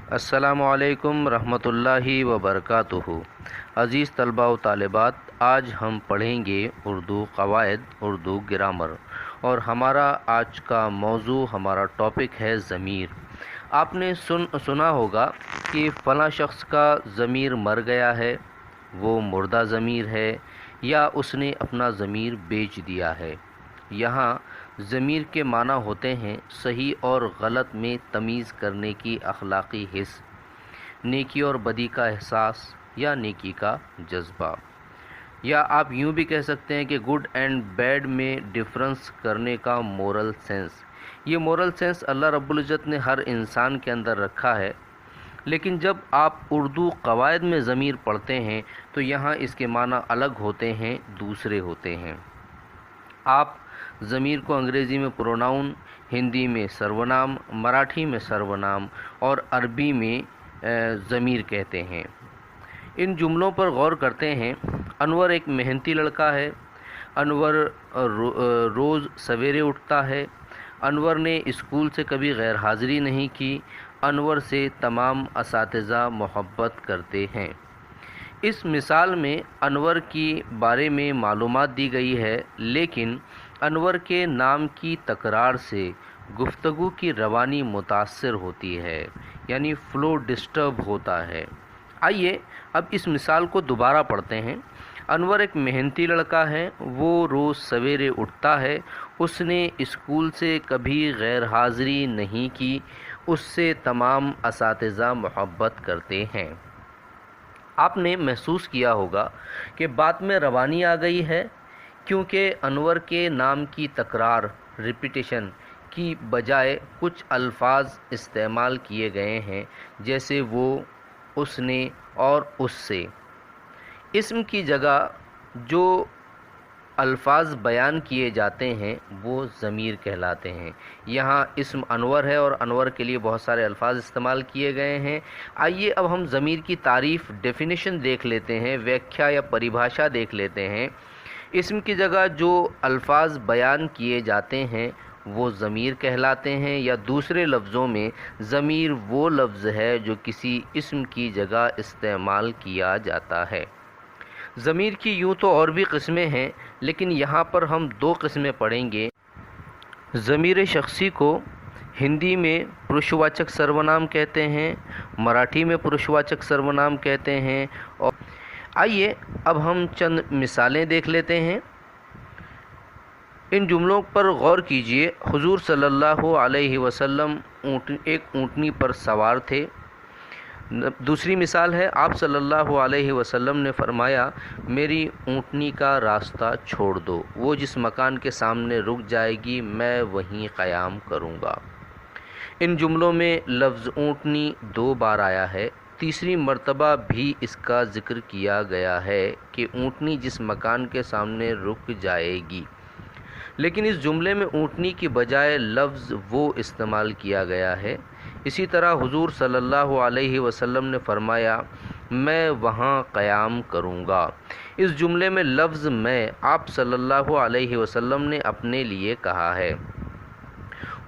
अस्सलामु अलैकुम रहमतुल्लाहि व बरकातुहू। अज़ीज़ तलबा व तालिबात, आज हम पढ़ेंगे उर्दू क़वायद, उर्दू ग्रामर। और हमारा आज का मौजू, हमारा टॉपिक है ज़मीर। आपने सुना होगा कि फ़लाँ शख्स का ज़मीर मर गया है, वो मुर्दा ज़मीर है, या उसने अपना ज़मीर बेच दिया है। यहाँ ज़मीर के माना होते हैं सही और गलत में तमीज़ करने की अखलाक़ी हिस्स, नेकी और बदी का एहसास या नेकी का जज्बा, या आप यूँ भी कह सकते हैं कि गुड एंड बैड में डिफरेंस करने का मोरल सेंस। ये मोरल सेंस अल्लाह रब्बुल इज़्ज़त ने हर इंसान के अंदर रखा है, लेकिन जब आप उर्दू क़वायद में ज़मीर पढ़ते हैं तो यहाँ इसके माना अलग होते हैं, दूसरे होते हैं। आप ज़मीर को अंग्रेज़ी में प्रोनाउन, हिंदी में सर्वनाम, मराठी में सर्वनाम और अरबी में ज़मीर कहते हैं। इन जुमलों पर गौर करते हैं। अनवर एक मेहनती लड़का है। अनवर रोज़ सवेरे उठता है। अनवर ने स्कूल से कभी गैर हाज़िरी नहीं की। अनवर से तमाम असातिज़ा मोहब्बत करते हैं। इस मिसाल में अनवर की बारे में मालूमात दी गई है, लेकिन अनवर के नाम की तकरार से गुफ्तगू की रवानी मुतासर होती है, यानी फ़्लो डिस्टर्ब होता है। आइए अब इस मिसाल को दोबारा पढ़ते हैं। अनवर एक मेहनती लड़का है, वो रोज़ सवेरे उठता है। उसने स्कूल से कभी गैर हाज़िरी नहीं की। उससे तमाम असातिज़ा मोहब्बत करते हैं। आपने महसूस किया होगा कि बात में रवानी आ गई है, क्योंकि अनवर के नाम की तकरार, रिपीटेशन की बजाय कुछ अल्फाज इस्तेमाल किए गए हैं, जैसे वो, उसने और उससे। इस्म की जगह जो अल्फाज बयान किए जाते हैं वो ज़मीर कहलाते हैं। यहाँ इस्म अनवर है और अनवर के लिए बहुत सारे अल्फाज इस्तेमाल किए गए हैं। आइए अब हम ज़मीर की तारीफ़, डेफिनेशन देख लेते हैं, व्याख्या या परिभाषा देख लेते हैं। इस्म की जगह जो अल्फाज बयान किए जाते हैं वो ज़मीर कहलाते हैं, या दूसरे लफ्ज़ों में ज़मीर वो लफ्ज़ है जो किसी इस्म की जगह इस्तेमाल किया जाता है। ज़मीर की यूँ तो और भी किस्में हैं, लेकिन यहाँ पर हम दो किस्में पढ़ेंगे। ज़मीर शख्सी को हिंदी में पुरुषवाचक सर्वनाम कहते हैं, मराठी में पुरुषवाचक सर्वनाम कहते हैं। और आइए अब हम चंद मिसालें देख लेते हैं। इन जुमलों पर गौर कीजिए। हुजूर सल्लल्लाहु अलैहि वसल्लम एक ऊँटनी पर सवार थे। दूसरी मिसाल है, आप सल्लल्लाहु अलैहि वसल्लम ने फरमाया, मेरी ऊँटनी का रास्ता छोड़ दो, वो जिस मकान के सामने रुक जाएगी मैं वहीं क़याम करूँगा। इन जुमलों में लफ्ज़ ऊँटनी 2 बार आया है। तीसरी मर्तबा भी इसका ज़िक्र किया गया है कि ऊँटनी जिस मकान के सामने रुक जाएगी, लेकिन इस जुमले में ऊँटनी की बजाय लफ्ज़ वो इस्तेमाल किया गया है। इसी तरह हुजूर सल्लल्लाहु अलैहि वसल्लम ने फरमाया, मैं वहाँ क़याम करूँगा। इस जुमले में लफ्ज़ मैं आप सल्लल्लाहु अलैहि वसल्लम ने अपने लिए कहा है।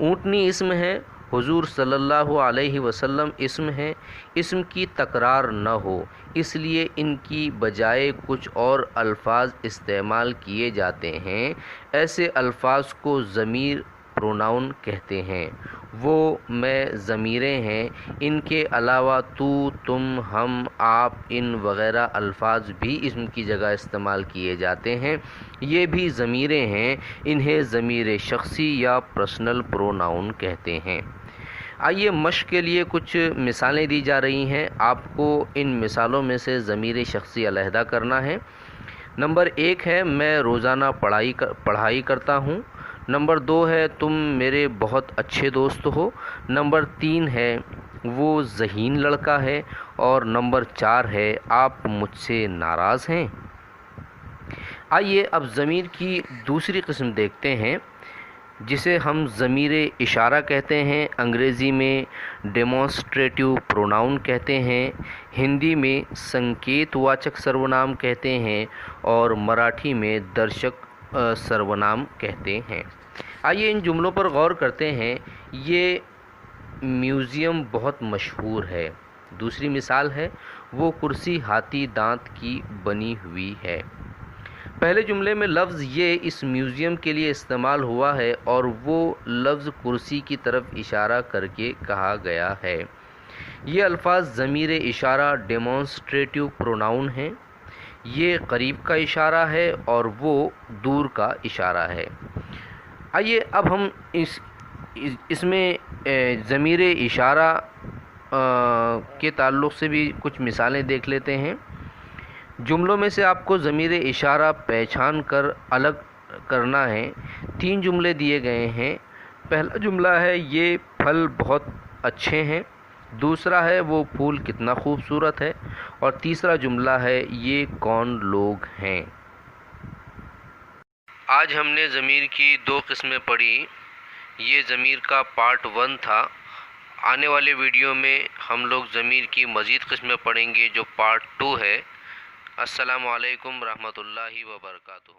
ऊँटनी इस्म है, हुजूर सल्लल्लाहु अलैहि वसल्लम इस्म है। इस्म की तकरार न हो इसलिए इनकी बजाय कुछ और अल्फाज इस्तेमाल किए जाते हैं। ऐसे अल्फाज को ज़मीर प्रोनाउन कहते हैं। वो, मैं ज़मीरें हैं। इनके अलावा तू, तुम, हम, आप, इन वग़ैरह अल्फाज भी इस्म की जगह इस्तेमाल किए जाते हैं। ये भी ज़मीरें हैं। इन्हें ज़मीर शख्सी या पर्सनल प्रोनाउन कहते हैं। आइए मश्क के लिए कुछ मिसालें दी जा रही हैं। आपको इन मिसालों में से ज़मीर शख्सी अलहदा करना है। नंबर 1 है, मैं रोज़ाना पढ़ाई करता हूँ। नंबर 2 है, तुम मेरे बहुत अच्छे दोस्त हो। नंबर 3 है, वो ज़हीन लड़का है। और नंबर 4 है, आप मुझसे नाराज़ हैं। आइए अब ज़मीर की दूसरी किस्म देखते हैं, जिसे हम ज़मीर इशारा कहते हैं। अंग्रेज़ी में डेमोन्स्ट्रेटिव प्रोनाउन कहते हैं, हिंदी में संकेतवाचक सर्वनाम कहते हैं और मराठी में दर्शक सर्वनाम कहते हैं। आइए इन जुमलों पर गौर करते हैं। ये میوزیم بہت مشہور ہے۔ دوسری مثال ہے وہ کرسی ہاتھی دانت کی بنی ہوئی ہے۔ پہلے جملے میں لفظ یہ اس میوزیم کے لیے استعمال ہوا ہے اور وہ لفظ کرسی کی طرف اشارہ کر کے کہا گیا ہے۔ یہ الفاظ ضمیر اشارہ ڈیمانسٹریٹو پروناؤن ہیں۔ یہ قریب کا اشارہ ہے اور وہ دور کا اشارہ ہے۔ آئیے اب ہم اس میں ضمیر اشارہ کے تعلق سے بھی کچھ مثالیں دیکھ لیتے ہیں۔ جملوں میں سے آپ کو ضمیر اشارہ پہچان کر الگ کرنا ہے۔ 3 جملے دیے گئے ہیں۔ پہلا جملہ ہے یہ پھل بہت اچھے ہیں، دوسرا ہے وہ پھول کتنا خوبصورت ہے، اور تیسرا جملہ ہے یہ کون لوگ ہیں۔ آج ہم نے ضمیر کی 2 قسمیں پڑھی۔ یہ ضمیر کا پارٹ 1 تھا۔ آنے والے ویڈیو میں ہم لوگ ضمیر کی مزید قسمیں پڑھیں گے جو پارٹ 2 ہے۔ السلام علیکم ورحمۃ اللہ وبرکاتہ۔